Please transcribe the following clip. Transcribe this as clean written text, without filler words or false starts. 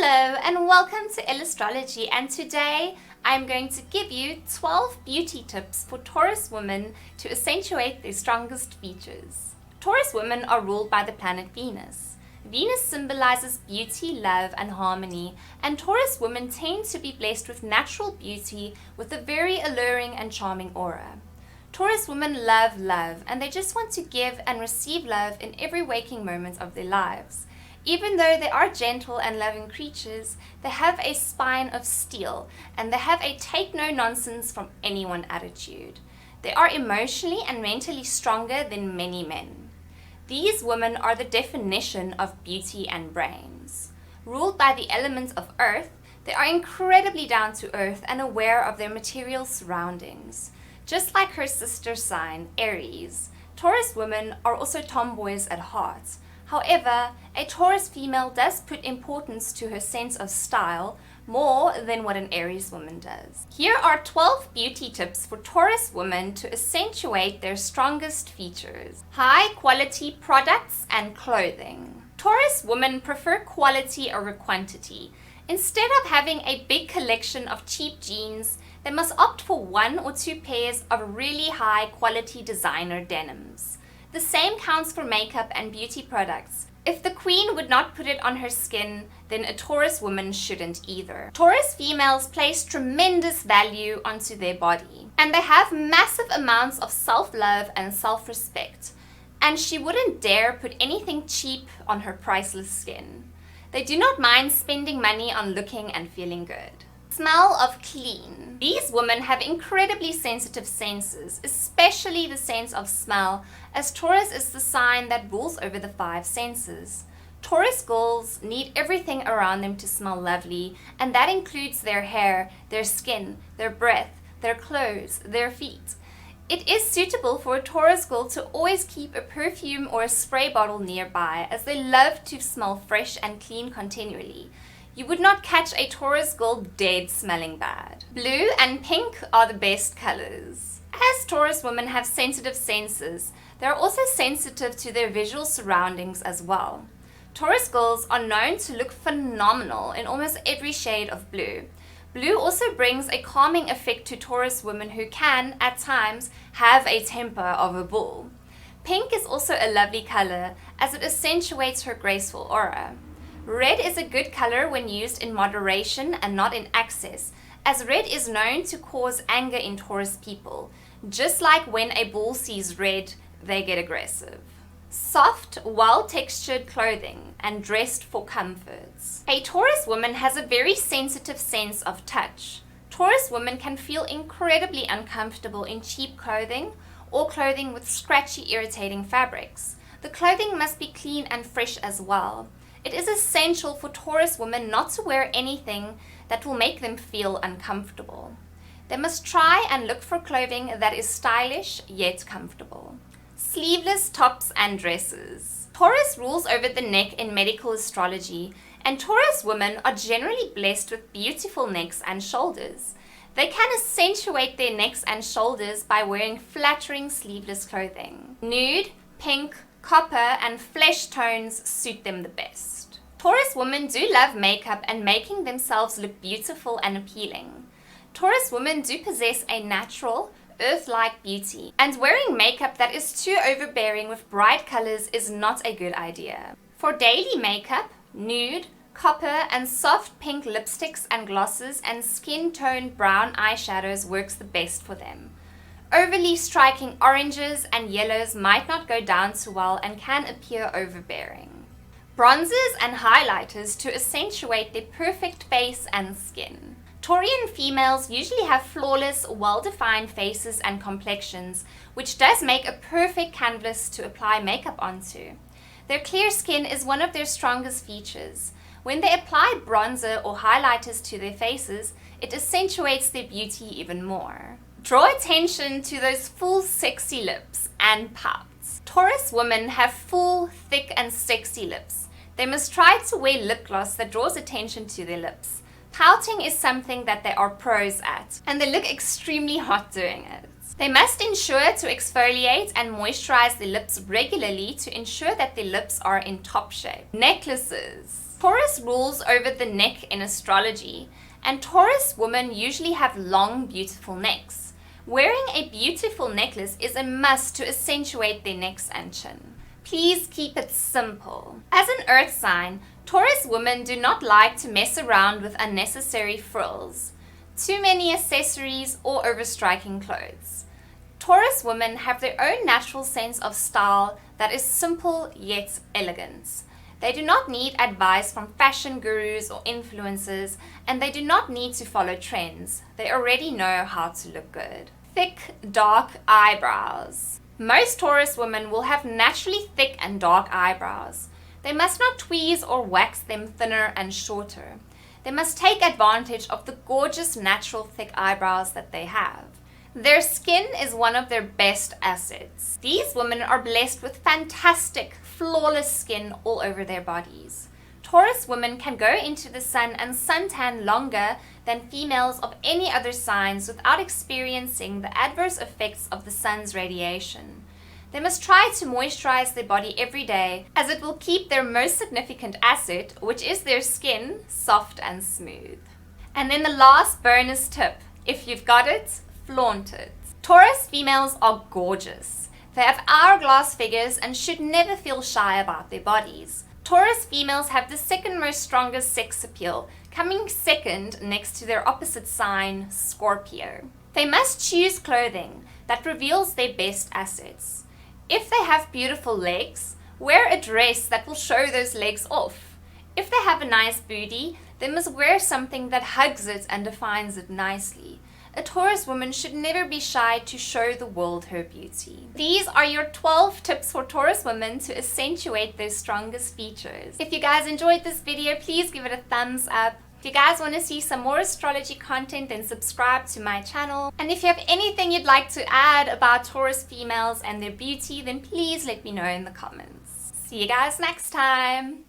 Hello and welcome to EllAstrology, and today I'm going to give you 12 beauty tips for Taurus women to accentuate their strongest features. Taurus women are ruled by the planet Venus. Venus symbolizes beauty, love and harmony, and Taurus women tend to be blessed with natural beauty with a very alluring and charming aura. Taurus women love love, and they just want to give and receive love in every waking moment of their lives. Even though they are gentle and loving creatures, they have a spine of steel and they have a take no nonsense from anyone attitude. They are emotionally and mentally stronger than many men. These women are the definition of beauty and brains. Ruled by the element of earth, they are incredibly down to earth and aware of their material surroundings. Just like her sister sign, Aries, Taurus women are also tomboys at heart. However, a Taurus female does put importance to her sense of style more than what an Aries woman does. Here are 12 beauty tips for Taurus women to accentuate their strongest features. High quality products and clothing. Taurus women prefer quality over quantity. Instead of having a big collection of cheap jeans, they must opt for 1 or 2 pairs of really high quality designer denims. The same counts for makeup and beauty products. If the queen would not put it on her skin, then a Taurus woman shouldn't either. Taurus females place tremendous value onto their body, and they have massive amounts of self-love and self-respect, and she wouldn't dare put anything cheap on her priceless skin. They do not mind spending money on looking and feeling good. Smell of clean. These women have incredibly sensitive senses, especially the sense of smell, as Taurus is the sign that rules over the 5 senses. Taurus girls need everything around them to smell lovely, and that includes their hair, their skin, their breath, their clothes, their feet. It is suitable for a Taurus girl to always keep a perfume or a spray bottle nearby, as they love to smell fresh and clean continually. You would not catch a Taurus girl dead smelling bad. Blue and pink are the best colors. As Taurus women have sensitive senses, they are also sensitive to their visual surroundings as well. Taurus girls are known to look phenomenal in almost every shade of blue. Blue also brings a calming effect to Taurus women who can, at times, have a temper of a bull. Pink is also a lovely color, as it accentuates her graceful aura. Red is a good color when used in moderation and not in excess, as red is known to cause anger in Taurus people. Just like when a bull sees red, they get aggressive. Soft, well-textured clothing and dressed for comforts. A Taurus woman has a very sensitive sense of touch. Taurus women can feel incredibly uncomfortable in cheap clothing or clothing with scratchy, irritating fabrics. The clothing must be clean and fresh as well. It is essential for Taurus women not to wear anything that will make them feel uncomfortable. They must try and look for clothing that is stylish yet comfortable. Sleeveless tops and dresses. Taurus rules over the neck in medical astrology, and Taurus women are generally blessed with beautiful necks and shoulders. They can accentuate their necks and shoulders by wearing flattering sleeveless clothing. Nude, pink, copper and flesh tones suit them the best. Taurus women do love makeup and making themselves look beautiful and appealing. Taurus women do possess a natural, earth-like beauty, and wearing makeup that is too overbearing with bright colors is not a good idea. For daily makeup, nude, copper and soft pink lipsticks and glosses and skin-toned brown eyeshadows works the best for them. Overly striking oranges and yellows might not go down too well and can appear overbearing. Bronzers and highlighters to accentuate their perfect face and skin. Taurian females usually have flawless, well-defined faces and complexions, which does make a perfect canvas to apply makeup onto. Their clear skin is one of their strongest features. When they apply bronzer or highlighters to their faces, it accentuates their beauty even more. Draw attention to those full, sexy lips and pouts. Taurus women have full, thick and sexy lips. They must try to wear lip gloss that draws attention to their lips. Pouting is something that they are pros at, and they look extremely hot doing it. They must ensure to exfoliate and moisturize their lips regularly to ensure that their lips are in top shape. Necklaces. Taurus rules over the neck in astrology, and Taurus women usually have long, beautiful necks. Wearing a beautiful necklace is a must to accentuate their necks and chin. Please keep it simple. As an earth sign, Taurus women do not like to mess around with unnecessary frills, too many accessories, or overstriking clothes. Taurus women have their own natural sense of style that is simple yet elegant. They do not need advice from fashion gurus or influencers, and they do not need to follow trends. They already know how to look good. Thick, dark eyebrows. Most Taurus women will have naturally thick and dark eyebrows. They must not tweeze or wax them thinner and shorter. They must take advantage of the gorgeous natural thick eyebrows that they have. Their skin is one of their best assets. These women are blessed with fantastic, flawless skin all over their bodies. Taurus women can go into the sun and suntan longer than females of any other signs without experiencing the adverse effects of the sun's radiation. They must try to moisturize their body every day, as it will keep their most significant asset, which is their skin, soft and smooth. And then the last bonus tip: if you've got it, flaunt it. Taurus females are gorgeous. They have hourglass figures and should never feel shy about their bodies. Taurus females have the second most strongest sex appeal, coming second next to their opposite sign, Scorpio. They must choose clothing that reveals their best assets. If they have beautiful legs, wear a dress that will show those legs off. If they have a nice booty, they must wear something that hugs it and defines it nicely. A Taurus woman should never be shy to show the world her beauty. These are your 12 tips for Taurus women to accentuate their strongest features. If you guys enjoyed this video, please give it a thumbs up. If you guys want to see some more astrology content, then subscribe to my channel. And if you have anything you'd like to add about Taurus females and their beauty, then please let me know in the comments. See you guys next time.